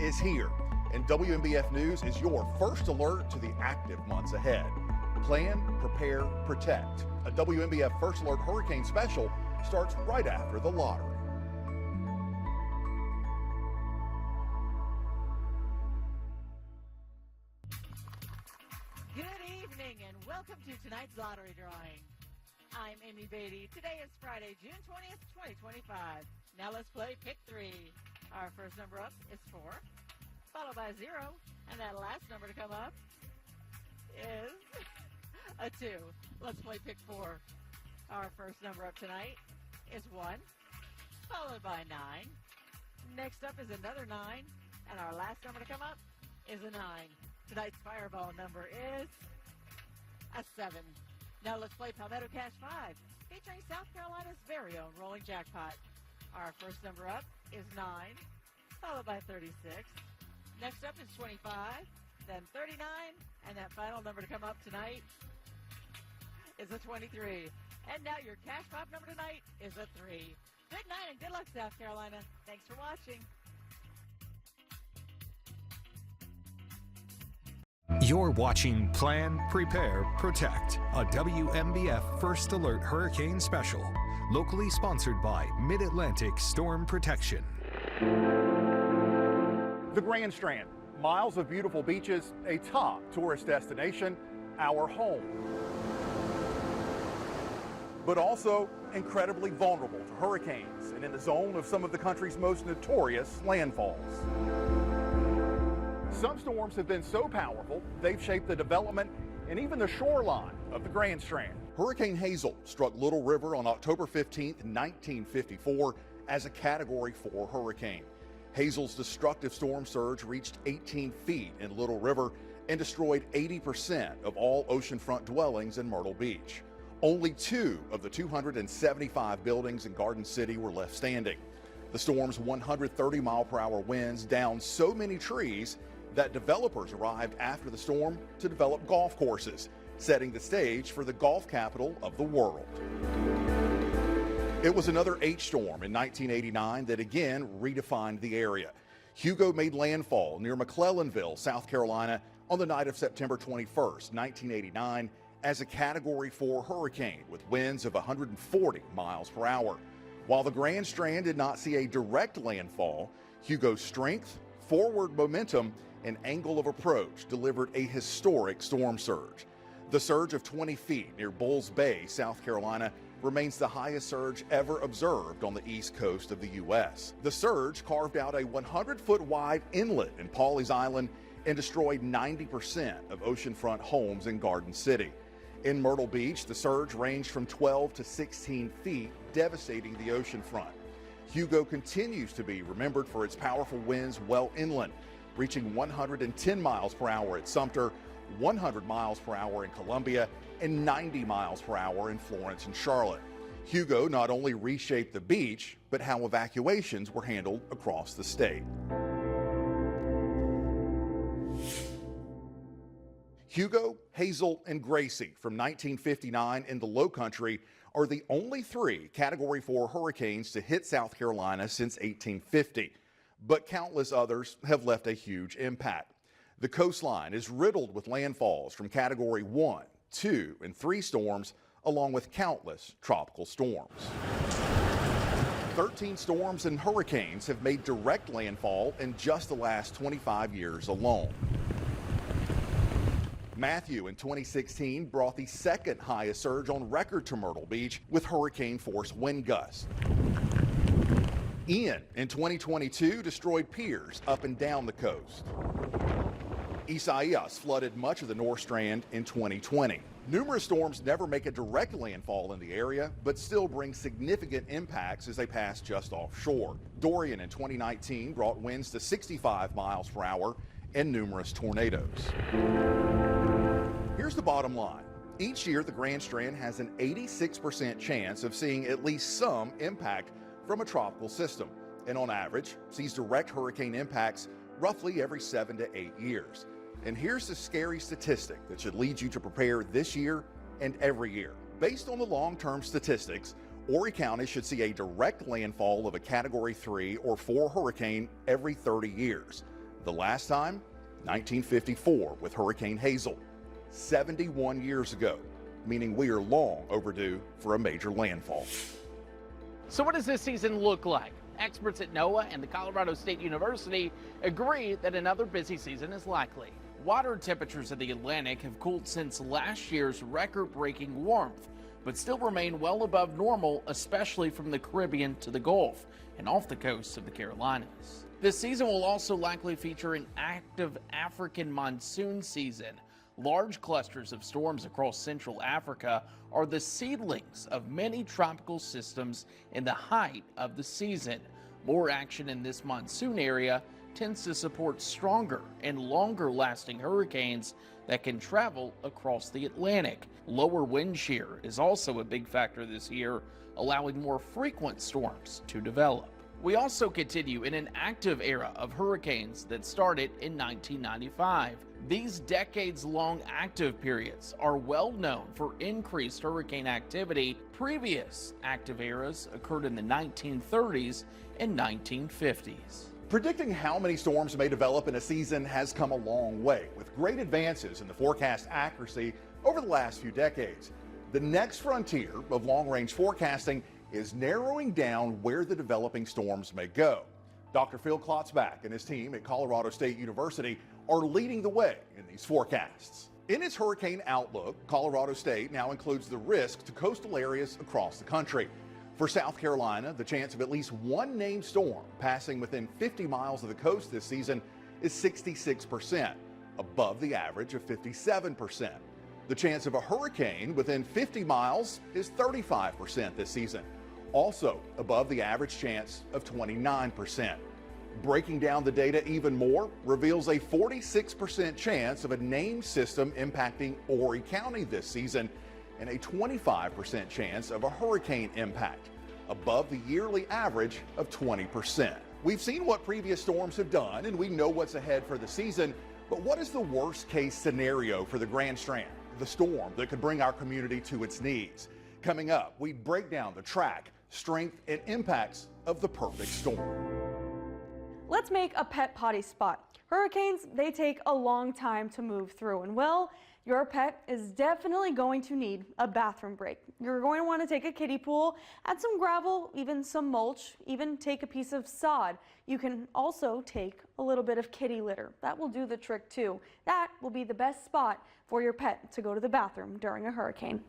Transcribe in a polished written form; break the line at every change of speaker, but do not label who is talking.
is here, and WMBF News is your first alert to the active months ahead. Plan, prepare, protect. A WMBF First Alert Hurricane Special starts right after the lottery.
Good evening and welcome to tonight's lottery drawing. I'm Amy Beatty. Today is Friday, June 20th, 2025. Now let's play Pick 3. Our first number up is 4, followed by 0, and that last number to come up is a 2. Let's play Pick 4. Our first number up tonight is 1, followed by 9. Next up is another 9, and our last number to come up is a 9. Tonight's Fireball number is a 7. Now let's play Palmetto Cash 5, featuring South Carolina's very own rolling jackpot. Our first number up is 9, followed by 36. Next up is 25, then 39, and that final number to come up tonight is a 23. And now your cash pop number tonight is a 3. Good night and good luck, South Carolina. Thanks for watching.
You're watching Plan, Prepare, Protect, a WMBF First Alert Hurricane Special, locally sponsored by Mid-Atlantic Storm Protection.
The Grand Strand, miles of beautiful beaches, a top tourist destination, our home. But also incredibly vulnerable to hurricanes and in the zone of some of the country's most notorious landfalls. Some storms have been so powerful, they've shaped the development and even the shoreline of the Grand Strand. Hurricane Hazel struck Little River on October 15, 1954 as a Category 4 hurricane. Hazel's destructive storm surge reached 18 feet in Little River and destroyed 80% of all oceanfront dwellings in Myrtle Beach. Only 2 of the 275 buildings in Garden City were left standing. The storm's 130-mile-per-hour winds downed so many trees that developers arrived after the storm to develop golf courses, setting the stage for the golf capital of the world. It was another H storm in 1989 that again redefined the area. Hugo made landfall near McClellanville, South Carolina on the night of September 21st, 1989 as a Category 4 hurricane with winds of 140 miles per hour. While the Grand Strand did not see a direct landfall, Hugo's strength, forward momentum, and angle of approach delivered a historic storm surge. The surge of 20 feet near Bulls Bay, South Carolina, remains the highest surge ever observed on the east coast of the U.S. The surge carved out a 100-foot wide inlet in Pawleys Island and destroyed 90% of oceanfront homes in Garden City. In Myrtle Beach, the surge ranged from 12 to 16 feet, devastating the oceanfront. Hugo continues to be remembered for its powerful winds well inland, reaching 110 miles per hour at Sumter, 100 miles per hour in Columbia, and 90 miles per hour in Florence and Charlotte. Hugo not only reshaped the beach, but how evacuations were handled across the state. Hugo, Hazel, and Gracie from 1959 in the Low Country are the only 3 Category 4 hurricanes to hit South Carolina since 1850, but countless others have left a huge impact. The coastline is riddled with landfalls from Category 1, 2, and 3 storms, along with countless tropical storms. 13 storms and hurricanes have made direct landfall in just the last 25 years alone. Matthew in 2016 brought the second highest surge on record to Myrtle Beach with hurricane-force wind gusts. Ian in 2022 destroyed piers up and down the coast. Isaias flooded much of the North Strand in 2020. Numerous storms never make a direct landfall in the area, but still bring significant impacts as they pass just offshore. Dorian in 2019 brought winds to 65 miles per hour and numerous tornadoes. Here's the bottom line. Each year, the Grand Strand has an 86% chance of seeing at least some impact from a tropical system, and on average, sees direct hurricane impacts roughly every 7 to 8 years. And here's the scary statistic that should lead you to prepare this year and every year. Based on the long-term statistics, Horry County should see a direct landfall of a Category 3 or 4 hurricane every 30 years. The last time, 1954 with Hurricane Hazel, 71 years ago, meaning we are long overdue for a major landfall.
So what does this season look like? Experts at NOAA and the Colorado State University agree that another busy season is likely. Water temperatures in the Atlantic have cooled since last year's record-breaking warmth, but still remain well above normal, especially from the Caribbean to the Gulf and off the coasts of the Carolinas. This season will also likely feature an active African monsoon season. Large clusters of storms across Central Africa are the seedlings of many tropical systems in the height of the season. More action in this monsoon area tends to support stronger and longer lasting hurricanes that can travel across the Atlantic. Lower wind shear is also a big factor this year, allowing more frequent storms to develop. We also continue in an active era of hurricanes that started in 1995. These decades-long active periods are well known for increased hurricane activity. Previous active eras occurred in the 1930s and 1950s.
Predicting how many storms may develop in a season has come a long way, with great advances in the forecast accuracy over the last few decades. The next frontier of long-range forecasting is narrowing down where the developing storms may go. Dr. Phil Klotzbach and his team at Colorado State University are leading the way in these forecasts. In its hurricane outlook, Colorado State now includes the risk to coastal areas across the country. For South Carolina, the chance of at least one named storm passing within 50 miles of the coast this season is 66%, above the average of 57%. The chance of a hurricane within 50 miles is 35% this season, also above the average chance of 29%. Breaking down the data even more reveals a 46% chance of a named system impacting Horry County this season and a 25% chance of a hurricane impact, above the yearly average of 20%. We've seen what previous storms have done and we know what's ahead for the season, but what is the worst case scenario for the Grand Strand, the storm that could bring our community to its knees? Coming up, we break down the track, strength, and impacts of the perfect storm.
Let's make a pet potty spot. Hurricanes, they take a long time to move through, and well, your pet is definitely going to need a bathroom break. You're going to want to take a kiddie pool, add some gravel, even some mulch, even take a piece of sod. You can also take a little bit of kitty litter. That will do the trick too. That will be the best spot for your pet to go to the bathroom during a hurricane.